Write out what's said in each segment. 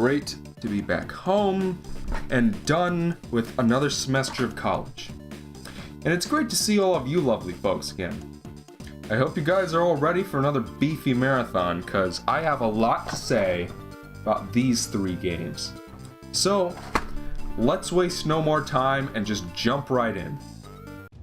great to be back home and done with another semester of college. And it's great to see all of you lovely folks again. I hope you guys are all ready for another beefy marathon, because I have a lot to say about these 3 games. So, let's waste no more time and just jump right in.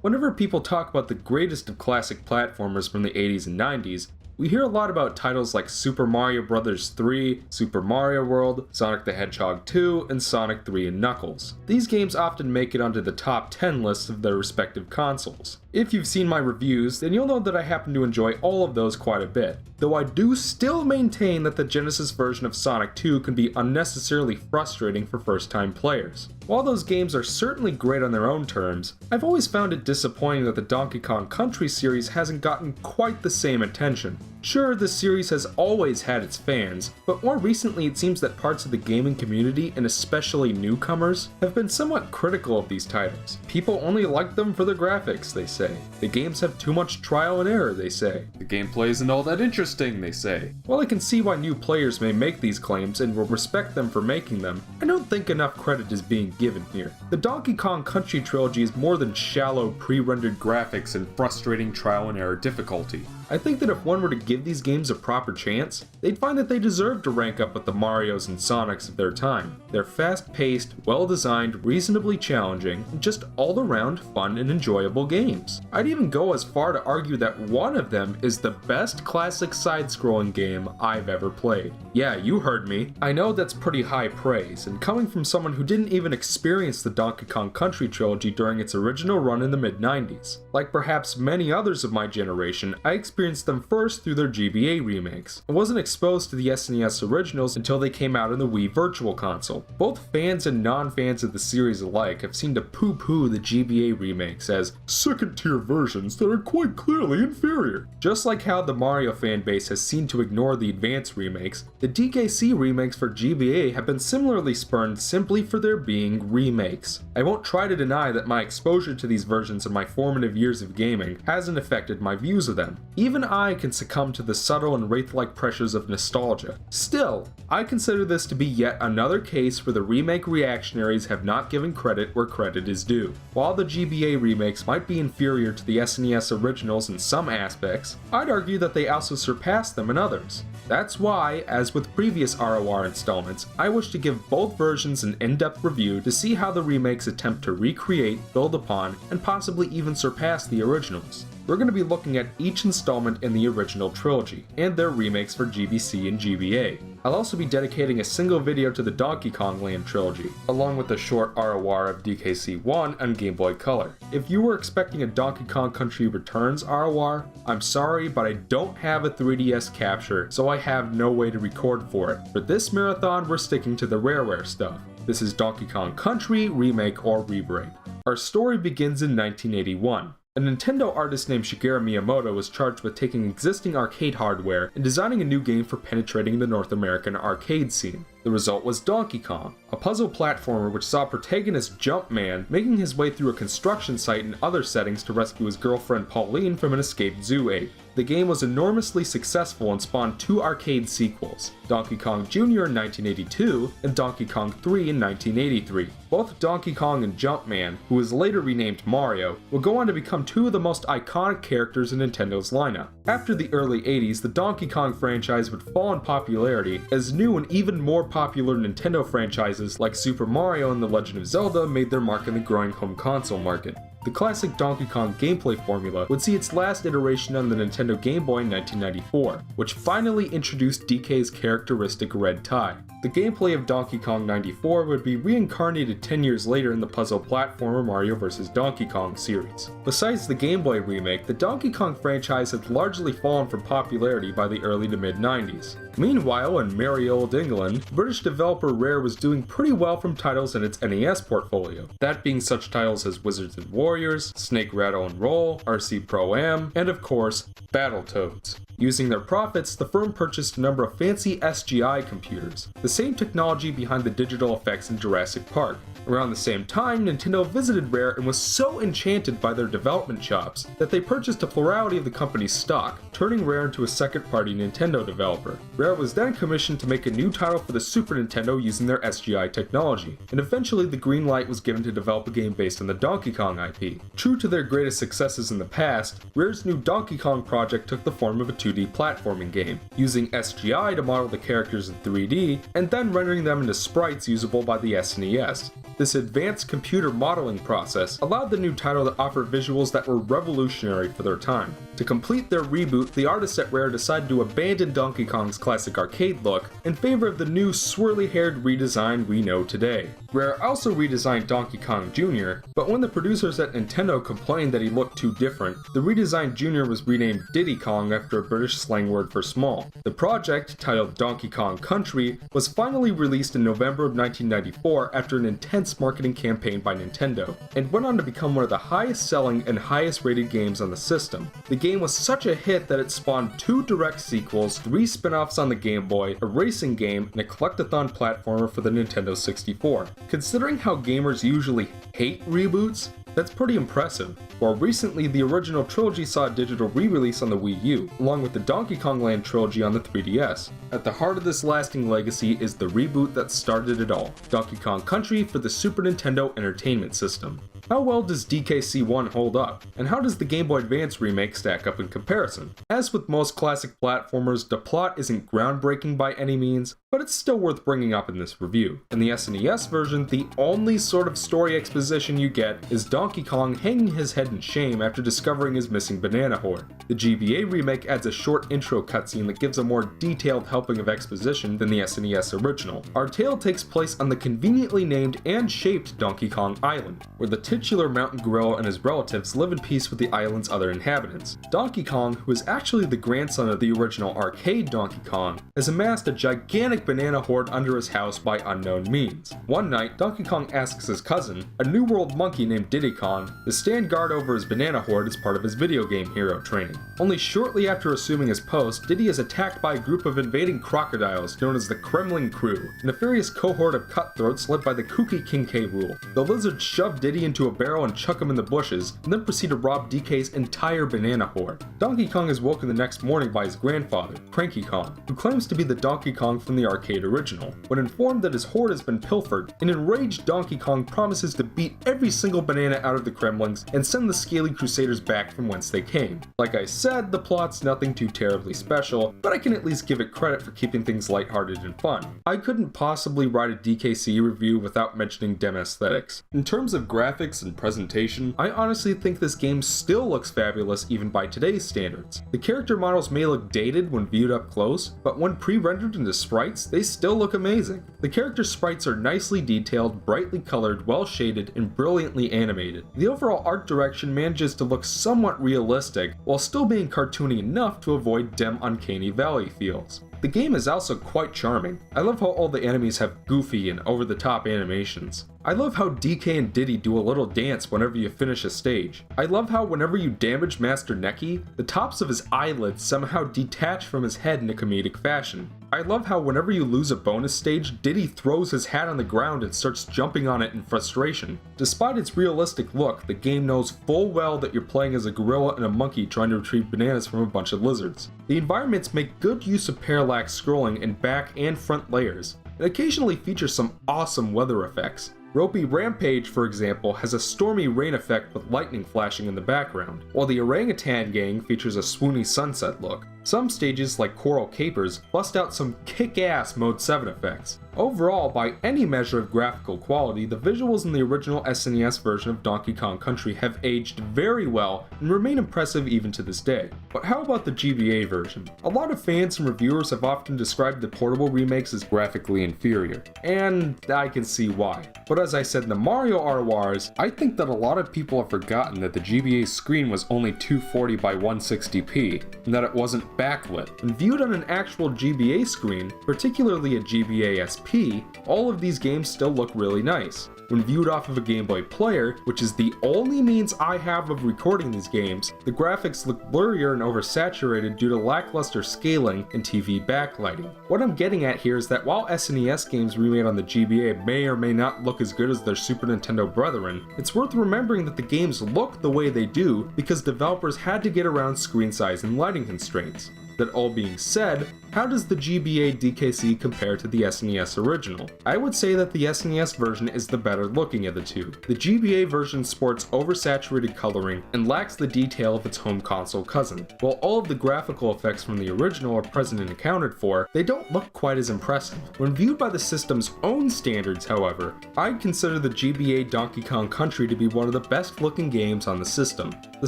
Whenever people talk about the greatest of classic platformers from the 80s and 90s, we hear a lot about titles like Super Mario Bros. 3, Super Mario World, Sonic the Hedgehog 2, and Sonic 3 and Knuckles. These games often make it onto the top 10 lists of their respective consoles. If you've seen my reviews, then you'll know that I happen to enjoy all of those quite a bit, though I do still maintain that the Genesis version of Sonic 2 can be unnecessarily frustrating for first-time players. While those games are certainly great on their own terms, I've always found it disappointing that the Donkey Kong Country series hasn't gotten quite the same attention. Sure, this series has always had its fans, but more recently it seems that parts of the gaming community, and especially newcomers, have been somewhat critical of these titles. People only like them for their graphics, they say. The games have too much trial and error, they say. The gameplay isn't all that interesting, they say. While I can see why new players may make these claims and will respect them for making them, I don't think enough credit is being given here. The Donkey Kong Country trilogy is more than shallow pre-rendered graphics and frustrating trial and error difficulty. I think that if one were to give these games a proper chance, they'd find that they deserve to rank up with the Marios and Sonics of their time. They're fast-paced, well-designed, reasonably challenging, and just all-around fun and enjoyable games. I'd even go as far to argue that one of them is the best classic side-scrolling game I've ever played. Yeah, you heard me. I know that's pretty high praise, and coming from someone who didn't even experience the Donkey Kong Country trilogy during its original run in the mid-90s. Like perhaps many others of my generation, I experienced them first through their GBA remakes. I wasn't exposed to the SNES originals until they came out in the Wii Virtual Console. Both fans and non-fans of the series alike have seemed to poo-poo the GBA remakes as second-tier versions that are quite clearly inferior. Just like how the Mario fanbase has seemed to ignore the advanced remakes, the DKC remakes for GBA have been similarly spurned simply for their being remakes. I won't try to deny that my exposure to these versions in my formative years of gaming hasn't affected my views of them. Even I can succumb to the subtle and wraith-like pressures of nostalgia. Still, I consider this to be yet another case where the remake reactionaries have not given credit where credit is due. While the GBA remakes might be inferior to the SNES originals in some aspects, I'd argue that they also surpass them in others. That's why, as with previous ROR installments, I wish to give both versions an in-depth review to see how the remakes attempt to recreate, build upon, and possibly even surpass the originals. We're going to be looking at each installment in the original trilogy, and their remakes for GBC and GBA. I'll also be dedicating a single video to the Donkey Kong Land trilogy, along with a short ROR of DKC 1 on Game Boy Color. If you were expecting a Donkey Kong Country Returns ROR, I'm sorry, but I don't have a 3DS capture, so I have no way to record for it. For this marathon, we're sticking to the Rareware stuff. This is Donkey Kong Country, Remake, or Rebreak. Our story begins in 1981. A Nintendo artist named Shigeru Miyamoto was charged with taking existing arcade hardware and designing a new game for penetrating the North American arcade scene. The result was Donkey Kong, a puzzle platformer which saw protagonist Jumpman making his way through a construction site and other settings to rescue his girlfriend Pauline from an escaped zoo ape. The game was enormously successful and spawned 2 arcade sequels, Donkey Kong Jr. in 1982 and Donkey Kong 3 in 1983. Both Donkey Kong and Jumpman, who was later renamed Mario, would go on to become 2 of the most iconic characters in Nintendo's lineup. After the early 80s, the Donkey Kong franchise would fall in popularity as new and even more popular Nintendo franchises like Super Mario and The Legend of Zelda made their mark in the growing home console market. The classic Donkey Kong gameplay formula would see its last iteration on the Nintendo Game Boy in 1994, which finally introduced DK's characteristic red tie. The gameplay of Donkey Kong 94 would be reincarnated 10 years later in the puzzle platformer Mario vs. Donkey Kong series. Besides the Game Boy remake, the Donkey Kong franchise had largely fallen from popularity by the early to mid-90s. Meanwhile, in merry old England, British developer Rare was doing pretty well from titles in its NES portfolio, that being such titles as Wizards and Warriors, Snake Rattle and Roll, RC Pro-Am, and of course, Battletoads. Using their profits, the firm purchased a number of fancy SGI computers, the same technology behind the digital effects in Jurassic Park. Around the same time, Nintendo visited Rare and was so enchanted by their development chops that they purchased a plurality of the company's stock, turning Rare into a second-party Nintendo developer. Rare was then commissioned to make a new title for the Super Nintendo using their SGI technology, and eventually the green light was given to develop a game based on the Donkey Kong IP. True to their greatest successes in the past, Rare's new Donkey Kong project took the form of a 2D platforming game, using SGI to model the characters in 3D, and then rendering them into sprites usable by the SNES. This advanced computer modeling process allowed the new title to offer visuals that were revolutionary for their time. To complete their reboot, the artists at Rare decided to abandon Donkey Kong's classic arcade look in favor of the new swirly-haired redesign we know today. Rare also redesigned Donkey Kong Jr., but when the producers at Nintendo complained that he looked too different, the redesigned Jr. was renamed Diddy Kong after a British slang word for small. The project, titled Donkey Kong Country, was finally released in November of 1994 after an intense marketing campaign by Nintendo, and went on to become one of the highest selling and highest rated games on the system. The game was such a hit that it spawned 2 direct sequels, 3 spin-offs on the Game Boy, a racing game, and a collectathon platformer for the Nintendo 64. Considering how gamers usually hate reboots, that's pretty impressive. While recently the original trilogy saw a digital re-release on the Wii U, along with the Donkey Kong Land trilogy on the 3DS. At the heart of this lasting legacy is the reboot that started it all, Donkey Kong Country for the Super Nintendo Entertainment System. How well does DKC1 hold up, and how does the Game Boy Advance remake stack up in comparison? As with most classic platformers, the plot isn't groundbreaking by any means, but it's still worth bringing up in this review. In the SNES version, the only sort of story exposition you get is Donkey Kong hanging his head in shame after discovering his missing banana hoard. The GBA remake adds a short intro cutscene that gives a more detailed helping of exposition than the SNES original. Our tale takes place on the conveniently named and shaped Donkey Kong Island, where the titular mountain gorilla and his relatives live in peace with the island's other inhabitants. Donkey Kong, who is actually the grandson of the original arcade Donkey Kong, has amassed a gigantic banana hoard under his house by unknown means. One night, Donkey Kong asks his cousin, a New World monkey named Diddy Kong, to stand guard over his banana hoard as part of his video game hero training. Only shortly after assuming his post, Diddy is attacked by a group of invading crocodiles known as the Kremling Crew, a nefarious cohort of cutthroats led by the kooky King K. Rool. The lizards shove Diddy into a barrel and chuck him in the bushes, and then proceed to rob DK's entire banana hoard. Donkey Kong is woken the next morning by his grandfather, Cranky Kong, who claims to be the Donkey Kong from the arcade original. When informed that his hoard has been pilfered, an enraged Donkey Kong promises to beat every single banana out of the Kremlings and send the scaly crusaders back from whence they came. Like I said, the plot's nothing too terribly special, but I can at least give it credit for keeping things lighthearted and fun. I couldn't possibly write a DKC review without mentioning dem aesthetics. In terms of graphics and presentation, I honestly think this game still looks fabulous even by today's standards. The character models may look dated when viewed up close, but when pre-rendered into sprites, they still look amazing. The character sprites are nicely detailed, brightly colored, well shaded, and brilliantly animated. The overall art direction manages to look somewhat realistic, while still being cartoony enough to avoid dim Uncanny Valley feels. The game is also quite charming. I love how all the enemies have goofy and over-the-top animations. I love how DK and Diddy do a little dance whenever you finish a stage. I love how whenever you damage Master Necky, the tops of his eyelids somehow detach from his head in a comedic fashion. I love how whenever you lose a bonus stage, Diddy throws his hat on the ground and starts jumping on it in frustration. Despite its realistic look, the game knows full well that you're playing as a gorilla and a monkey trying to retrieve bananas from a bunch of lizards. The environments make good use of parallax scrolling in back and front layers, and occasionally feature some awesome weather effects. Ropey Rampage, for example, has a stormy rain effect with lightning flashing in the background, while the Orangutan Gang features a swoony sunset look. Some stages, like Coral Capers, bust out some kick-ass Mode 7 effects. Overall, by any measure of graphical quality, the visuals in the original SNES version of Donkey Kong Country have aged very well and remain impressive even to this day. But how about the GBA version? A lot of fans and reviewers have often described the portable remakes as graphically inferior, and I can see why. But as I said in the Mario RORs, I think that a lot of people have forgotten that the GBA screen was only 240 by 160p, and that it wasn't backlit. When viewed on an actual GBA screen, particularly a GBA SP, all of these games still look really nice. when viewed off of a Game Boy player, which is the only means I have of recording these games, the graphics look blurrier and oversaturated due to lackluster scaling and TV backlighting. What I'm getting at here is that while SNES games remade on the GBA may or may not look as good as their Super Nintendo brethren, it's worth remembering that the games look the way they do because developers had to get around screen size and lighting constraints. That all being said, how does the GBA DKC compare to the SNES original? I would say that the SNES version is the better looking of the two. The GBA version sports oversaturated coloring and lacks the detail of its home console cousin. While all of the graphical effects from the original are present and accounted for, they don't look quite as impressive. When viewed by the system's own standards, however, I'd consider the GBA Donkey Kong Country to be one of the best looking games on the system. The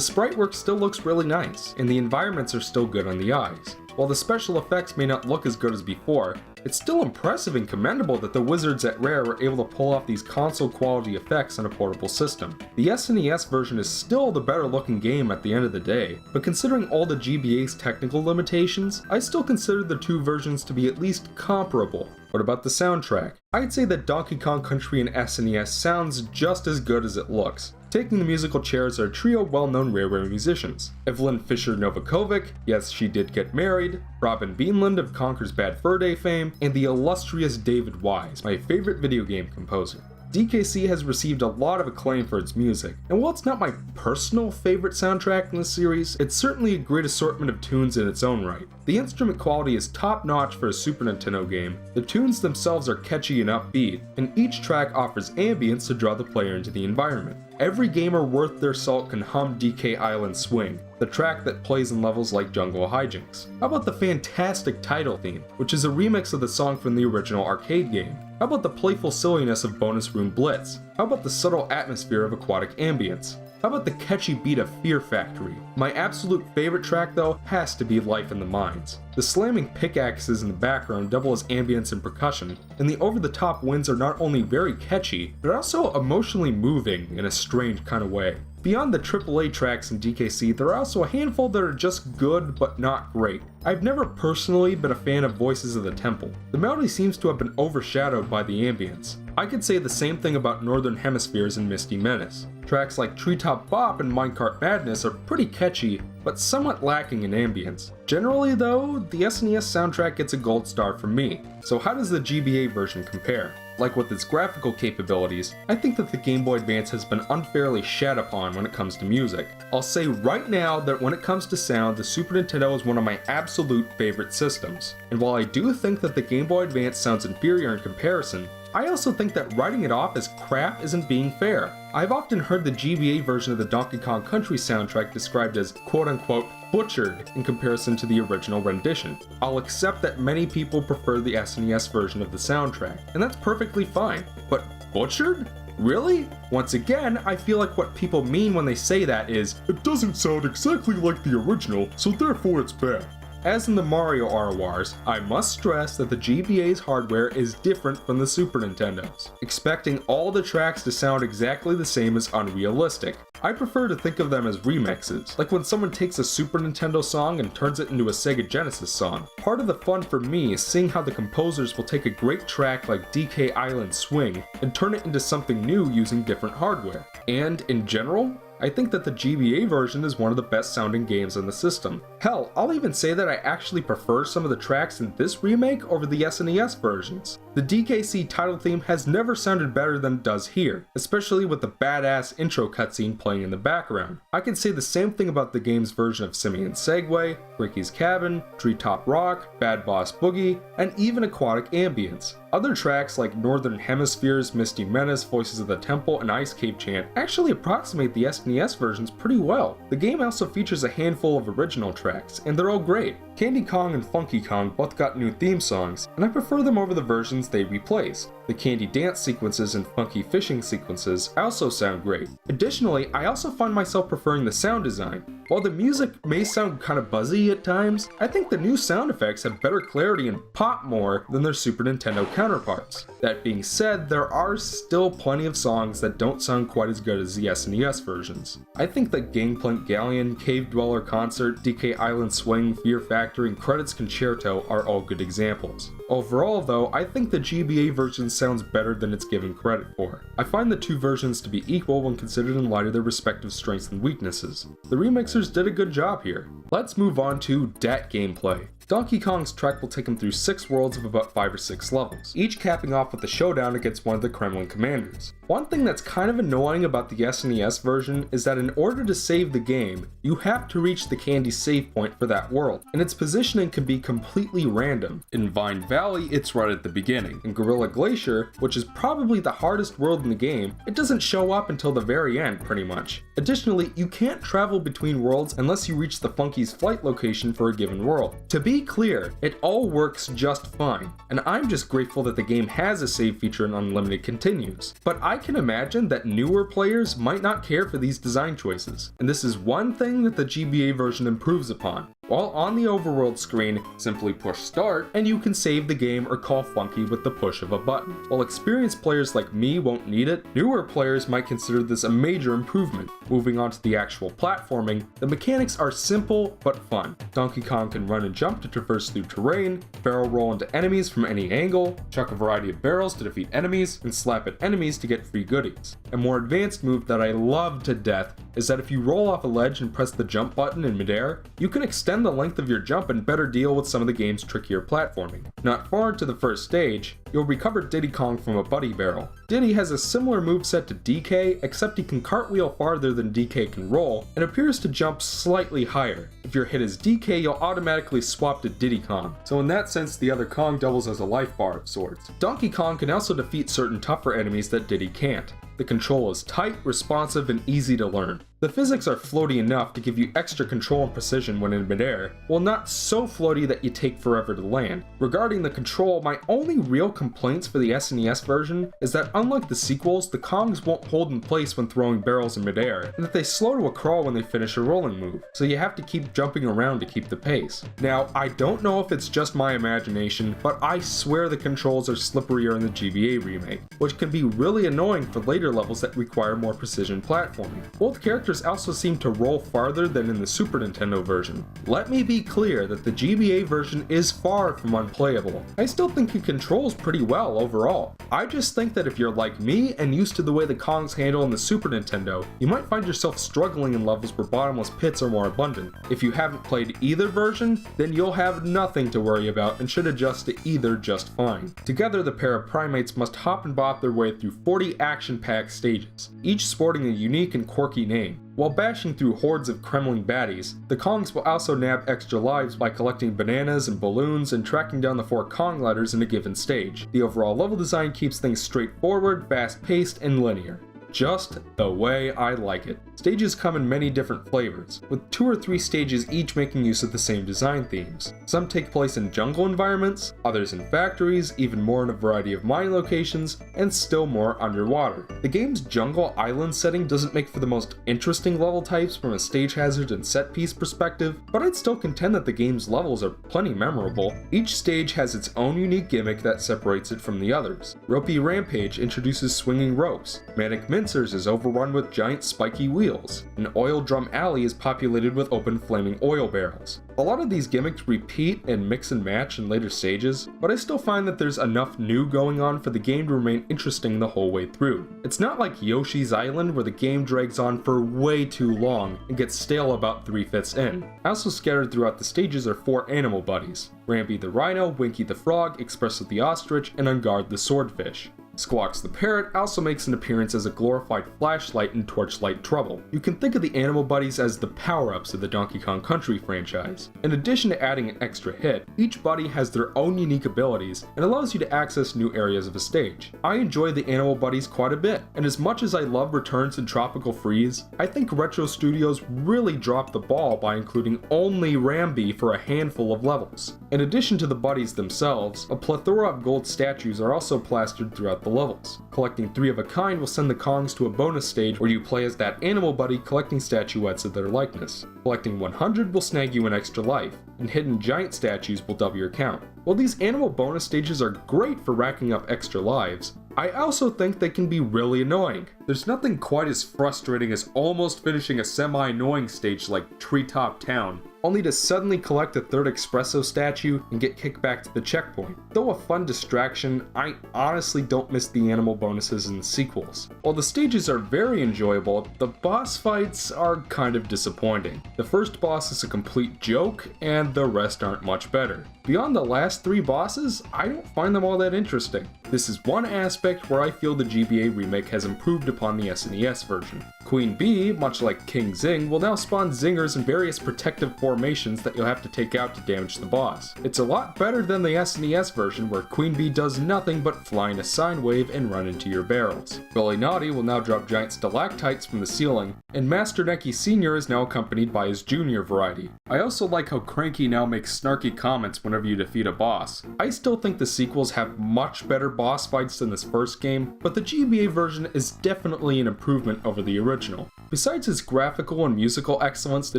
sprite work still looks really nice, and the environments are still good on the eyes. While the special effects may not look as good as before, it's still impressive and commendable that the wizards at Rare were able to pull off these console quality effects on a portable system. The SNES version is still the better looking game at the end of the day, but considering all the GBA's technical limitations, I still consider the two versions to be at least comparable. What about the soundtrack? I'd say that Donkey Kong Country and SNES sounds just as good as it looks. Taking the musical chairs are a trio of well-known Rareware musicians. Evelyn Fisher-Novakovic, yes she did get married, Robin Beanland of Conker's Bad Fur Day fame, and the illustrious David Wise, my favorite video game composer. DKC has received a lot of acclaim for its music, and while it's not my personal favorite soundtrack in the series, it's certainly a great assortment of tunes in its own right. The instrument quality is top notch for a Super Nintendo game, the tunes themselves are catchy and upbeat, and each track offers ambience to draw the player into the environment. Every gamer worth their salt can hum DK Island Swing, the track that plays in levels like Jungle Hijinks. How about the fantastic title theme, which is a remix of the song from the original arcade game? How about the playful silliness of Bonus Room Blitz? How about the subtle atmosphere of aquatic ambience? How about the catchy beat of Fear Factory? My absolute favorite track though has to be Life in the Mines. The slamming pickaxes in the background double as ambience and percussion, and the over-the-top winds are not only very catchy, but also emotionally moving in a strange kind of way. Beyond the AAA tracks in DKC, there are also a handful that are just good but not great. I've never personally been a fan of Voices of the Temple. The melody seems to have been overshadowed by the ambience. I could say the same thing about Northern Hemispheres and Misty Menace. Tracks like Treetop Bop and Minecart Madness are pretty catchy, but somewhat lacking in ambience. Generally though, the SNES soundtrack gets a gold star from me. So how does the GBA version compare? Like with its graphical capabilities, I think that the Game Boy Advance has been unfairly shat upon when it comes to music. I'll say right now that when it comes to sound, the Super Nintendo is one of my absolute favorite systems. And while I do think that the Game Boy Advance sounds inferior in comparison, I also think that writing it off as crap isn't being fair. I've often heard the GBA version of the Donkey Kong Country soundtrack described as quote-unquote butchered in comparison to the original rendition. I'll accept that many people prefer the SNES version of the soundtrack, and that's perfectly fine, but butchered? Really? Once again, I feel like what people mean when they say that is, it doesn't sound exactly like the original, so therefore it's bad. As in the Mario RORs, I must stress that the GBA's hardware is different from the Super Nintendo's. Expecting all the tracks to sound exactly the same is unrealistic. I prefer to think of them as remixes, like when someone takes a Super Nintendo song and turns it into a Sega Genesis song. Part of the fun for me is seeing how the composers will take a great track like DK Island Swing and turn it into something new using different hardware. And in general, I think that the GBA version is one of the best sounding games on the system. Hell, I'll even say that I actually prefer some of the tracks in this remake over the SNES versions. The DKC title theme has never sounded better than it does here, especially with the badass intro cutscene playing in the background. I can say the same thing about the game's version of Simian Segway, Ricky's Cabin, Treetop Rock, Bad Boss Boogie, and even Aquatic Ambience. Other tracks like Northern Hemispheres, Misty Menace, Voices of the Temple, and Ice Cave Chant actually approximate the SNES versions pretty well. The game also features a handful of original tracks, and they're all great. Candy Kong and Funky Kong both got new theme songs, and I prefer them over the versions they replace. The Candy dance sequences and Funky fishing sequences also sound great. Additionally, I also find myself preferring the sound design. While the music may sound kind of buzzy at times, I think the new sound effects have better clarity and pop more than their Super Nintendo counterparts. That being said, there are still plenty of songs that don't sound quite as good as the SNES versions. I think that Gangplank Galleon, Cave Dweller Concert, DK Island Swing, Fear Factory, and Credits Concerto are all good examples. Overall though, I think the GBA version sounds better than it's given credit for. I find the two versions to be equal when considered in light of their respective strengths and weaknesses. The remixers did a good job here. Let's move on to DAT gameplay. Donkey Kong's trek will take him through 6 worlds of about 5 or 6 levels, each capping off with a showdown against one of the Kremlin commanders. One thing that's kind of annoying about the SNES version is that in order to save the game, you have to reach the candy save point for that world, and its positioning can be completely random. In Vine Valley, it's right at the beginning. In Gorilla Glacier, which is probably the hardest world in the game, it doesn't show up until the very end pretty much. Additionally, you can't travel between worlds unless you reach the Funky's flight location for a given world. To be clear, it all works just fine, and I'm just grateful that the game has a save feature and unlimited continues. But I can imagine that newer players might not care for these design choices, and this is one thing that the GBA version improves upon. While on the overworld screen, simply push start and you can save the game or call Funky with the push of a button. While experienced players like me won't need it, newer players might consider this a major improvement. Moving on to the actual platforming, the mechanics are simple but fun. Donkey Kong can run and jump to traverse through terrain, barrel roll into enemies from any angle, chuck a variety of barrels to defeat enemies, and slap at enemies to get free goodies. A more advanced move that I love to death is that if you roll off a ledge and press the jump button in midair, you can extend the length of your jump and better deal with some of the game's trickier platforming. Not far into the first stage, you'll recover Diddy Kong from a buddy barrel. Diddy has a similar moveset to DK, except he can cartwheel farther than DK can roll, and appears to jump slightly higher. If you're hit as DK, you'll automatically swap to Diddy Kong, so in that sense the other Kong doubles as a life bar of sorts. Donkey Kong can also defeat certain tougher enemies that Diddy can't. The control is tight, responsive, and easy to learn. The physics are floaty enough to give you extra control and precision when in midair, while not so floaty that you take forever to land. Regarding the control, my only real complaints for the SNES version is that unlike the sequels, the Kongs won't hold in place when throwing barrels in midair, and that they slow to a crawl when they finish a rolling move, so you have to keep jumping around to keep the pace. Now, I don't know if it's just my imagination, but I swear the controls are slipperier in the GBA remake, which can be really annoying for later levels that require more precision platforming. Both characters also seem to roll farther than in the Super Nintendo version. Let me be clear that the GBA version is far from unplayable. I still think it controls pretty well overall. I just think that if you're like me and used to the way the Kongs handle in the Super Nintendo, you might find yourself struggling in levels where bottomless pits are more abundant. If you haven't played either version, then you'll have nothing to worry about and should adjust to either just fine. Together, the pair of primates must hop and bop their way through 40 action-packed stages, each sporting a unique and quirky name. While bashing through hordes of Kremlin baddies, the Kongs will also nab extra lives by collecting bananas and balloons and tracking down the 4 Kong letters in a given stage. The overall level design keeps things straightforward, fast-paced, and linear. Just the way I like it. Stages come in many different flavors, with 2 or 3 stages each making use of the same design themes. Some take place in jungle environments, others in factories, even more in a variety of mine locations, and still more underwater. The game's jungle island setting doesn't make for the most interesting level types from a stage hazard and set piece perspective, but I'd still contend that the game's levels are plenty memorable. Each stage has its own unique gimmick that separates it from the others. Ropey Rampage introduces swinging ropes, Manic Mincers is overrun with giant spiky wheels, and Oil Drum Alley is populated with open flaming oil barrels. A lot of these gimmicks repeat and mix and match in later stages, but I still find that there's enough new going on for the game to remain interesting the whole way through. It's not like Yoshi's Island where the game drags on for way too long and gets stale about 3/5 in. Also scattered throughout the stages are 4 animal buddies: Rampy the Rhino, Winky the Frog, Expresso the Ostrich, and Ungard the Swordfish. Squawks the Parrot also makes an appearance as a glorified flashlight in Torchlight Trouble. You can think of the animal buddies as the power-ups of the Donkey Kong Country franchise. In addition to adding an extra hit, each buddy has their own unique abilities and allows you to access new areas of a stage. I enjoy the animal buddies quite a bit, and as much as I love Returns and Tropical Freeze, I think Retro Studios really dropped the ball by including only Rambi for a handful of levels. In addition to the buddies themselves, a plethora of gold statues are also plastered throughout the levels. Collecting 3 of a kind will send the Kongs to a bonus stage where you play as that animal buddy collecting statuettes of their likeness. Collecting 100 will snag you an extra life, and hidden giant statues will double your count. While these animal bonus stages are great for racking up extra lives, I also think they can be really annoying. There's nothing quite as frustrating as almost finishing a semi-annoying stage like Treetop Town, only to suddenly collect a 3rd espresso statue and get kicked back to the checkpoint. Though a fun distraction, I honestly don't miss the animal bonuses in the sequels. While the stages are very enjoyable, the boss fights are kind of disappointing. The first boss is a complete joke, and the rest aren't much better. Beyond the last 3 bosses, I don't find them all that interesting. This is one aspect where I feel the GBA Remake has improved upon the SNES version. Queen Bee, much like King Zing, will now spawn zingers in various protective formations that you'll have to take out to damage the boss. It's a lot better than the SNES version where Queen Bee does nothing but fly in a sine wave and run into your barrels. Billy Naughty will now drop giant stalactites from the ceiling, and Master Neki Sr. is now accompanied by his junior variety. I also like how Cranky now makes snarky comments whenever you defeat a boss. I still think the sequels have much better boss fights than this first game, but the GBA version is definitely an improvement over the original. Besides its graphical and musical excellence, the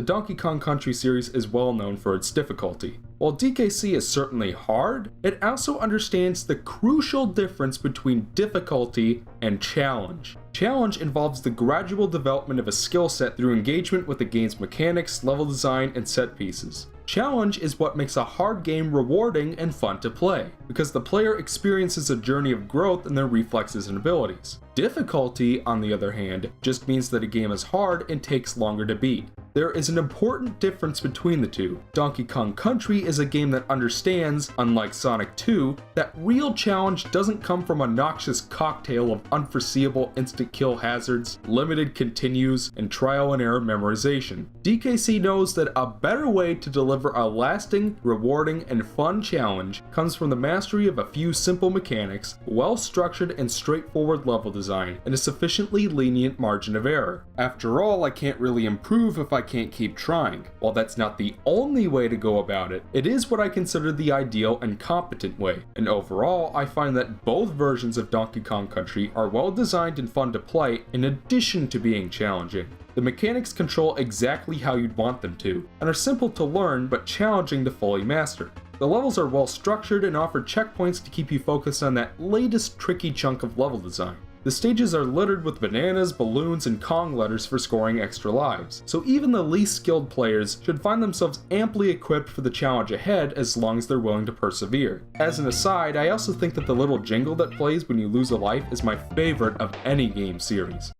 Donkey Kong Country series is well known for its difficulty. While DKC is certainly hard, it also understands the crucial difference between difficulty and challenge. Challenge involves the gradual development of a skill set through engagement with the game's mechanics, level design, and set pieces. Challenge is what makes a hard game rewarding and fun to play, because the player experiences a journey of growth in their reflexes and abilities. Difficulty, on the other hand, just means that a game is hard and takes longer to beat. There is an important difference between the two. Donkey Kong Country is a game that understands, unlike Sonic 2, that real challenge doesn't come from a noxious cocktail of unforeseeable instant kill hazards, limited continues, and trial and error memorization. DKC knows that a better way to deliver a lasting, rewarding, and fun challenge comes from the mastery of a few simple mechanics, well-structured and straightforward level design, and a sufficiently lenient margin of error. After all, I can't really improve if I can't keep trying. While that's not the only way to go about it, it is what I consider the ideal and competent way, and overall I find that both versions of Donkey Kong Country are well designed and fun to play in addition to being challenging. The mechanics control exactly how you'd want them to, and are simple to learn but challenging to fully master. The levels are well structured and offer checkpoints to keep you focused on that latest tricky chunk of level design. The stages are littered with bananas, balloons, and Kong letters for scoring extra lives, so even the least skilled players should find themselves amply equipped for the challenge ahead as long as they're willing to persevere. As an aside, I also think that the little jingle that plays when you lose a life is my favorite of any game series.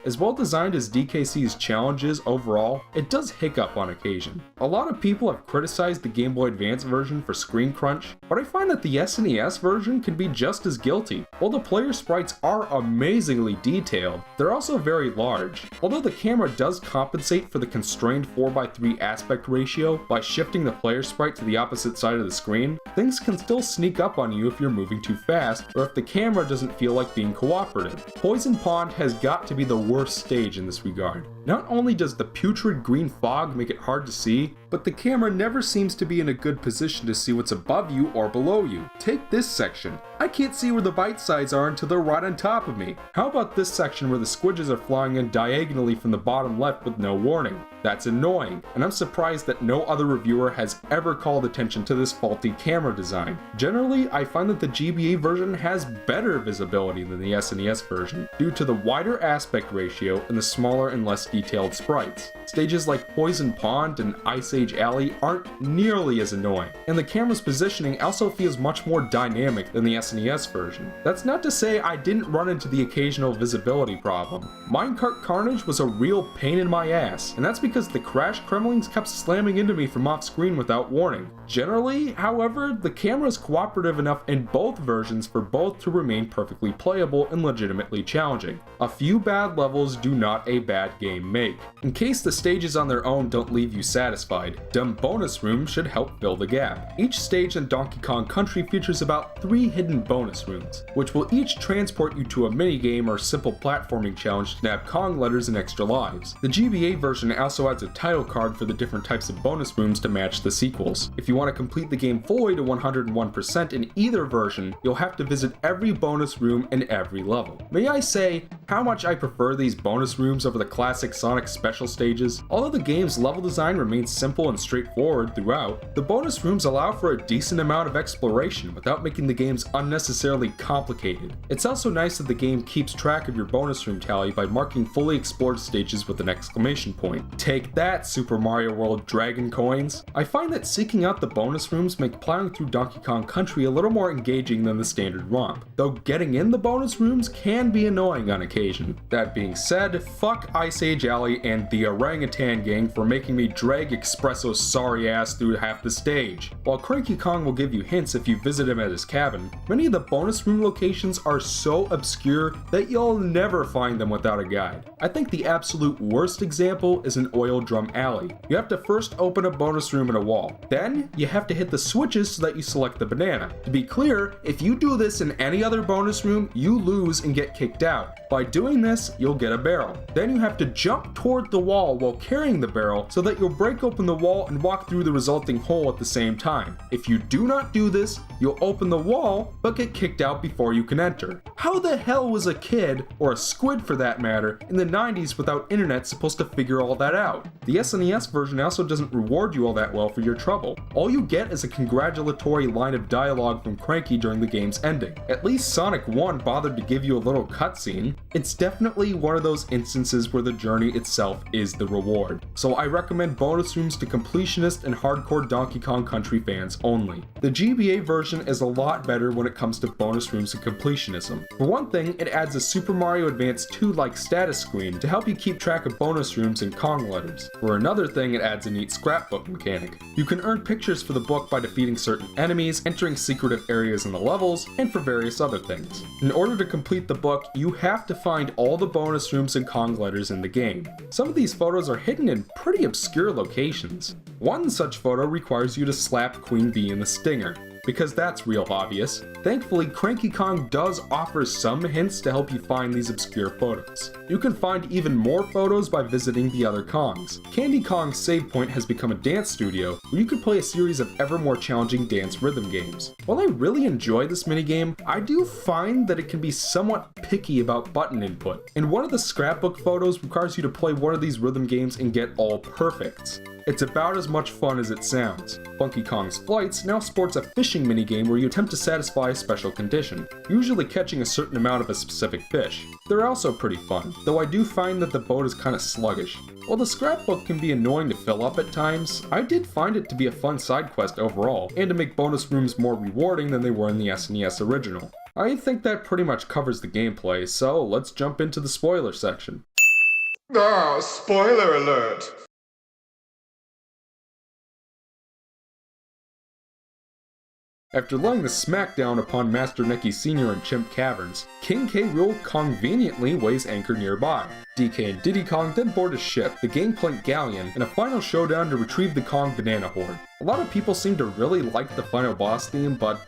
As well designed as DKC's challenge is overall, it does hiccup on occasion. A lot of people have criticized the Game Boy Advance version for screen crunch, but I find that the SNES version can be just as guilty. While the player sprites are amazingly detailed, they're also very large. Although the camera does compensate for the constrained 4:3 aspect ratio by shifting the player sprite to the opposite side of the screen, things can still sneak up on you if you're moving too fast, or if the camera doesn't feel like being cooperative. Poison Pond has got to be the worst stage in this regard. Not only does the putrid green fog make it hard to see, but the camera never seems to be in a good position to see what's above you or below you. Take this section. I can't see where the bite sides are until they're right on top of me. How about this section where the squidges are flying in diagonally from the bottom left with no warning? That's annoying, and I'm surprised that no other reviewer has ever called attention to this faulty camera design. Generally, I find that the GBA version has better visibility than the SNES version, due to the wider aspect ratio and the smaller and less detailed sprites. Stages like Poison Pond and Ice Age Alley aren't nearly as annoying, and the camera's positioning also feels much more dynamic than the SNES version. That's not to say I didn't run into the occasional visibility problem. Minecart Carnage was a real pain in my ass, and that's because the crash Kremlings kept slamming into me from off screen without warning. Generally, however, the camera is cooperative enough in both versions for both to remain perfectly playable and legitimately challenging. A few bad levels do not a bad game Remake. In case the stages on their own don't leave you satisfied, them bonus rooms should help fill the gap. Each stage in Donkey Kong Country features about 3 hidden bonus rooms, which will each transport you to a minigame or simple platforming challenge to nab Kong letters and extra lives. The GBA version also adds a title card for the different types of bonus rooms to match the sequels. If you want to complete the game fully to 101% in either version, you'll have to visit every bonus room in every level. May I say how much I prefer these bonus rooms over the classic Sonic special stages? Although the game's level design remains simple and straightforward throughout, the bonus rooms allow for a decent amount of exploration without making the games unnecessarily complicated. It's also nice that the game keeps track of your bonus room tally by marking fully explored stages with an exclamation point. Take that, Super Mario World Dragon Coins! I find that seeking out the bonus rooms make plowing through Donkey Kong Country a little more engaging than the standard romp, though getting in the bonus rooms can be annoying on occasion. That being said, fuck Ice Age Alley and the Orangutan Gang for making me drag Espresso's sorry ass through half the stage. While Cranky Kong will give you hints if you visit him at his cabin, many of the bonus room locations are so obscure that you'll never find them without a guide. I think the absolute worst example is an Oil Drum Alley. You have to first open a bonus room in a wall. Then, you have to hit the switches so that you select the banana. To be clear, if you do this in any other bonus room, you lose and get kicked out. By doing this, you'll get a barrel. Then you have to jump toward the wall while carrying the barrel so that you'll break open the wall and walk through the resulting hole at the same time. If you do not do this, you'll open the wall but get kicked out before you can enter. How the hell was a kid, or a squid for that matter, in the 90s without internet supposed to figure all that out? The SNES version also doesn't reward you all that well for your trouble. All you get is a congratulatory line of dialogue from Cranky during the game's ending. At least Sonic 1 bothered to give you a little cutscene. It's definitely one of those instances where the journey itself is the reward. So I recommend bonus rooms to completionist and hardcore Donkey Kong Country fans only. The GBA version is a lot better when it comes to bonus rooms and completionism. For one thing, it adds a Super Mario Advance 2-like status screen to help you keep track of bonus rooms and Kong letters. For another thing, it adds a neat scrapbook mechanic. You can earn pictures for the book by defeating certain enemies, entering secretive areas in the levels, and for various other things. In order to complete the book, you have to find all the bonus rooms and Kong letters in the game. Some of these photos are hidden in pretty obscure locations. One such photo requires you to slap Queen Bee in the stinger, because that's real obvious. Thankfully, Cranky Kong does offer some hints to help you find these obscure photos. You can find even more photos by visiting the other Kongs. Candy Kong's save point has become a dance studio where you can play a series of ever more challenging dance rhythm games. While I really enjoy this minigame, I do find that it can be somewhat picky about button input, and one of the scrapbook photos requires you to play one of these rhythm games and get all perfects. It's about as much fun as it sounds. Funky Kong's Flights now sports a fishing minigame where you attempt to satisfy a special condition, usually catching a certain amount of a specific fish. They're also pretty fun, though I do find that the boat is kinda sluggish. While the scrapbook can be annoying to fill up at times, I did find it to be a fun side quest overall, and to make bonus rooms more rewarding than they were in the SNES original. I think that pretty much covers the gameplay, so let's jump into the spoiler section. Ah, spoiler alert! After laying the smackdown upon Master Nicky Sr. in Chimp Caverns, King K. Rool conveniently weighs anchor nearby. DK and Diddy Kong then board a ship, the Gangplank Galleon, in a final showdown to retrieve the Kong Banana Horde. A lot of people seem to really like the final boss theme, but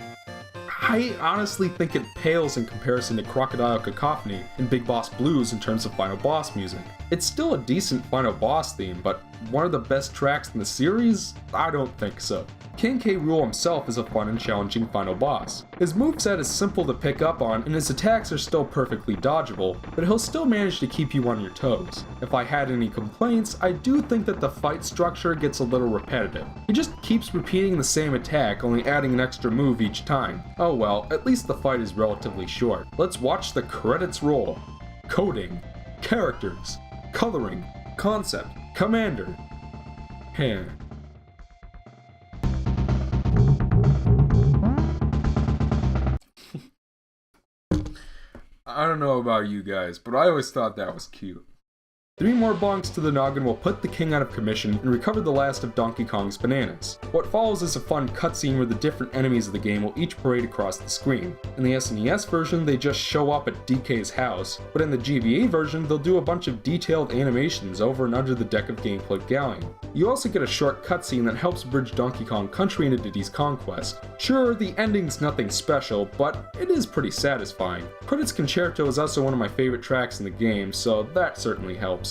I honestly think it pales in comparison to Crocodile Cacophony and Big Boss Blues in terms of final boss music. It's still a decent final boss theme, but one of the best tracks in the series? I don't think so. King K. Rool himself is a fun and challenging final boss. His moveset is simple to pick up on, and his attacks are still perfectly dodgeable, but he'll still manage to keep you on your toes. If I had any complaints, I do think that the fight structure gets a little repetitive. He just keeps repeating the same attack, only adding an extra move each time. Oh well, at least the fight is relatively short. Let's watch the credits roll. Coding, characters, coloring, concept, commander. I don't know about you guys, but I always thought that was cute. 3 more bonks to the noggin will put the king out of commission and recover the last of Donkey Kong's bananas. What follows is a fun cutscene where the different enemies of the game will each parade across the screen. In the SNES version, they just show up at DK's house, but in the GBA version, they'll do a bunch of detailed animations over and under the deck of gameplay galleon. You also get a short cutscene that helps bridge Donkey Kong Country into Diddy's Conquest. Sure, the ending's nothing special, but it is pretty satisfying. Credits Concerto is also one of my favorite tracks in the game, so that certainly helps.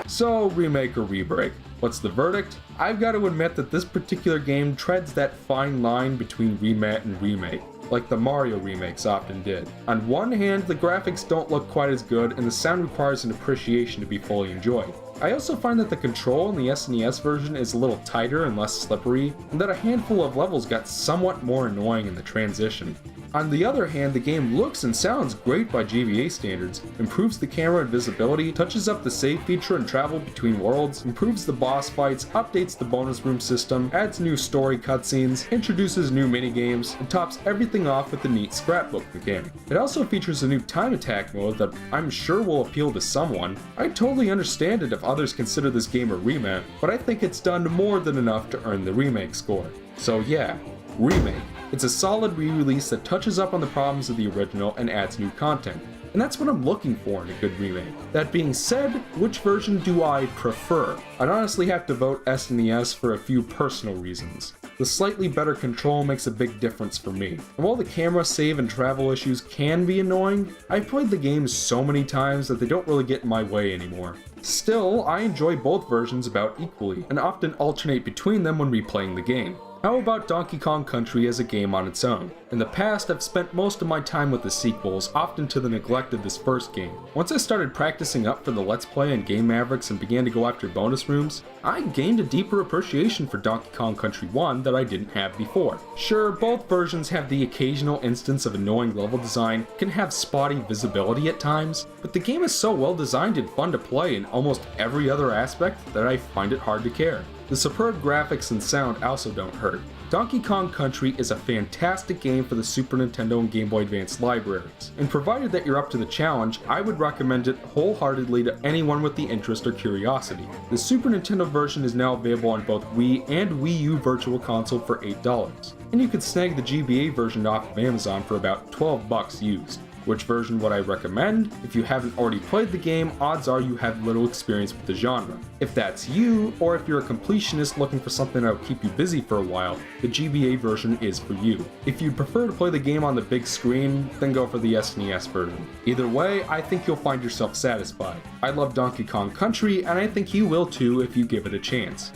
So, remake or rebreak? What's the verdict? I've got to admit that this particular game treads that fine line between remat and remake, like the Mario remakes often did. On one hand, the graphics don't look quite as good, and the sound requires an appreciation to be fully enjoyed. I also find that the control in the SNES version is a little tighter and less slippery, and that a handful of levels got somewhat more annoying in the transition. On the other hand, the game looks and sounds great by GBA standards, improves the camera and visibility, touches up the save feature and travel between worlds, improves the boss fights, updates the bonus room system, adds new story cutscenes, introduces new minigames, and tops everything off with a neat scrapbook mechanic. It also features a new time attack mode that I'm sure will appeal to someone. I totally understand it if others consider this game a remake, but I think it's done more than enough to earn the remake score. So yeah, Remake. It's a solid re-release that touches up on the problems of the original and adds new content. And that's what I'm looking for in a good remake. That being said, which version do I prefer? I'd honestly have to vote SNES for a few personal reasons. The slightly better control makes a big difference for me. And while the camera save and travel issues can be annoying, I've played the game so many times that they don't really get in my way anymore. Still, I enjoy both versions about equally, and often alternate between them when replaying the game. How about Donkey Kong Country as a game on its own? In the past, I've spent most of my time with the sequels, often to the neglect of this first game. Once I started practicing up for the Let's Play and Game Mavericks and began to go after bonus rooms, I gained a deeper appreciation for Donkey Kong Country 1 that I didn't have before. Sure, both versions have the occasional instance of annoying level design, can have spotty visibility at times, but the game is so well designed and fun to play in almost every other aspect that I find it hard to care. The superb graphics and sound also don't hurt. Donkey Kong Country is a fantastic game for the Super Nintendo and Game Boy Advance libraries, and provided that you're up to the challenge, I would recommend it wholeheartedly to anyone with the interest or curiosity. The Super Nintendo version is now available on both Wii and Wii U Virtual Console for $8, and you could snag the GBA version off of Amazon for about $12 used. Which version would I recommend? If you haven't already played the game, odds are you have little experience with the genre. If that's you, or if you're a completionist looking for something that will keep you busy for a while, the GBA version is for you. If you'd prefer to play the game on the big screen, then go for the SNES version. Either way, I think you'll find yourself satisfied. I love Donkey Kong Country, and I think you will too if you give it a chance.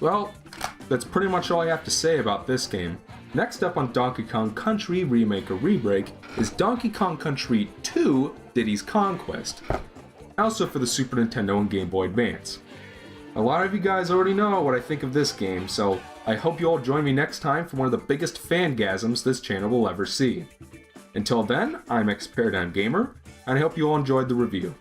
Well, that's pretty much all I have to say about this game. Next up on Donkey Kong Country Remake or Rebreak is Donkey Kong Country 2 Diddy's Conquest, also for the Super Nintendo and Game Boy Advance. A lot of you guys already know what I think of this game, so I hope you all join me next time for one of the biggest fangasms this channel will ever see. Until then, I'm ExoParadigmGamer, and I hope you all enjoyed the review.